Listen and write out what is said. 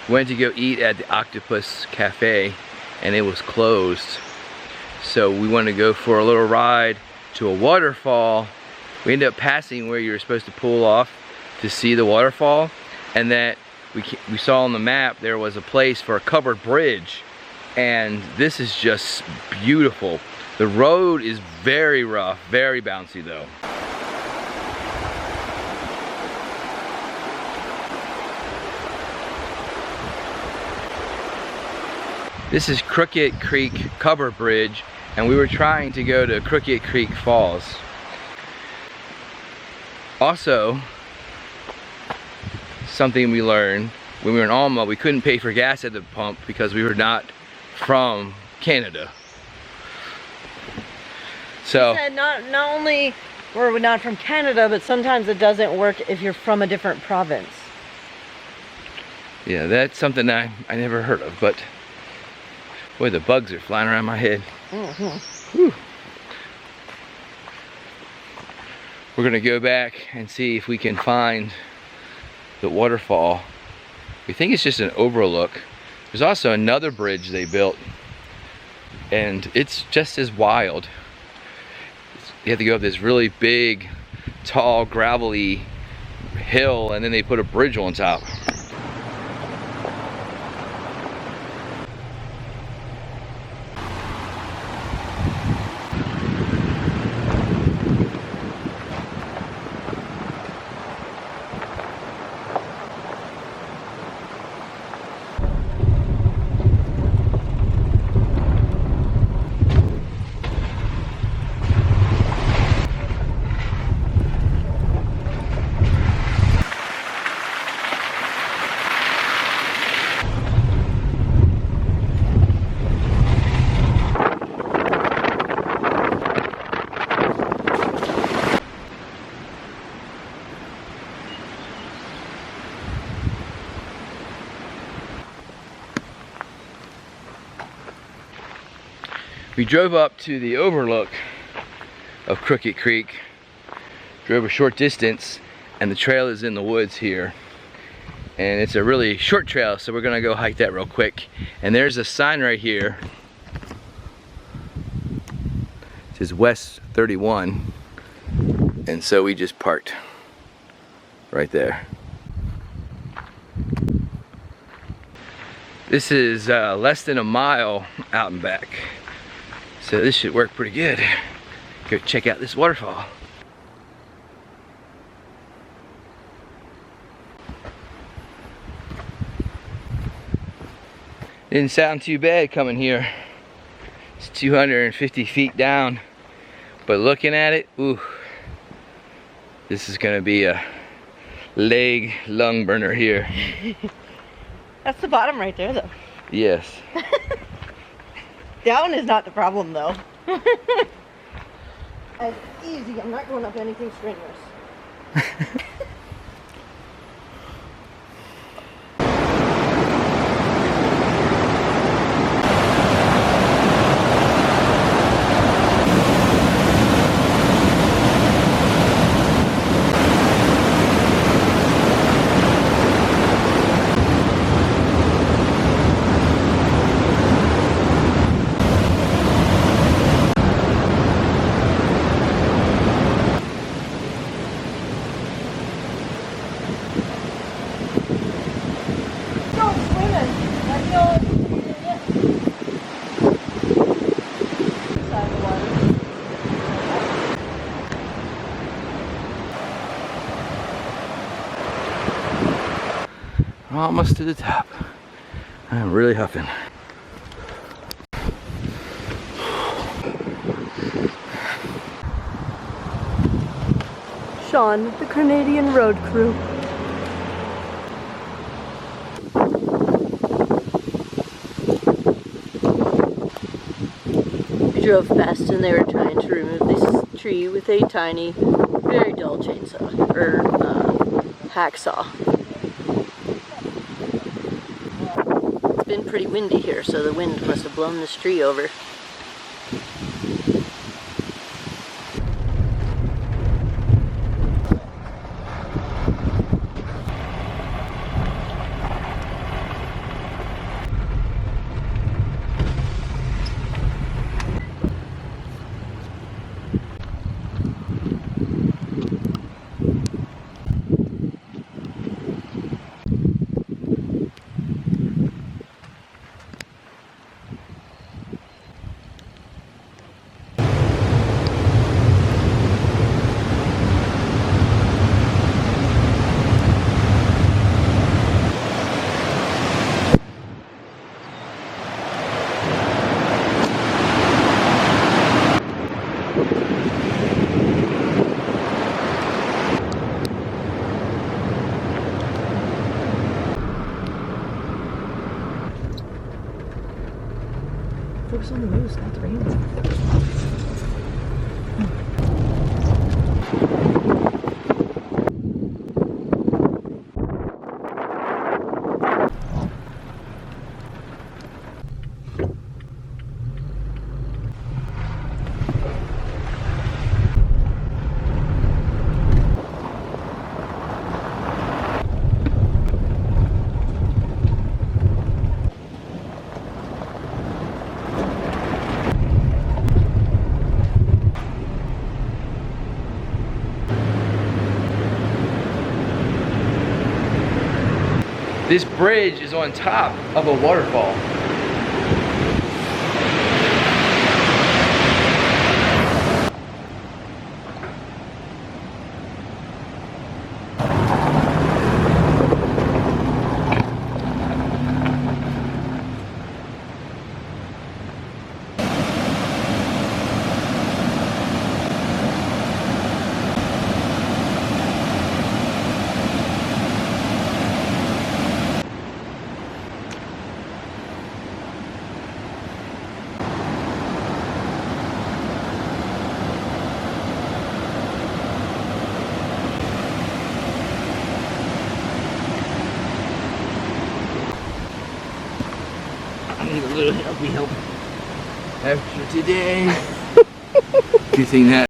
went to go eat at the Octopus Cafe and it was closed. So we wanted to go for a little ride to a waterfall. We ended up passing where you were supposed to pull off to see the waterfall, and that we saw on the map there was a place for a covered bridge, and this is just beautiful. The road is very rough, very bouncy though. This is Crooked Creek Covered Bridge, and we were trying to go to Crooked Creek Falls. Also, something we learned when we were in Alma, we couldn't pay for gas at the pump because we were not from Canada. So, you said not only were we not from Canada, but sometimes it doesn't work if you're from a different province. yeah, that's something I never heard of, but boy, the bugs are flying around my head. Whew. We're gonna go back and see if we can find the waterfall. We think it's just an overlook. There's also another bridge they built, and it's just as wild. You have to go up this really big, tall, gravelly hill, and then they put a bridge on top. We drove up to the overlook of Crooked Creek, drove a short distance, and the trail is in the woods here. And it's a really short trail, so we're gonna go hike that real quick. And there's a sign right here. It says West 31. And so we just parked right there. This is less than a mile out and back. So this should work pretty good. Go check out this waterfall. Didn't sound too bad coming here. It's 250 feet down. But looking at it, ooh, this is gonna be a leg lung burner here. That's the bottom right there though. Yes. Down is not the problem though. It's easy, I'm not going up anything strenuous. Almost to the top. I'm really huffing. Sean, the Canadian road crew. We drove fast and they were trying to remove this tree with a tiny, very dull chainsaw, or hacksaw. It's been pretty windy here, so the wind must have blown this tree over. Focus on the moose, not the rainbow. This bridge is on top of a waterfall. I need a little helpy help after today. Good thing that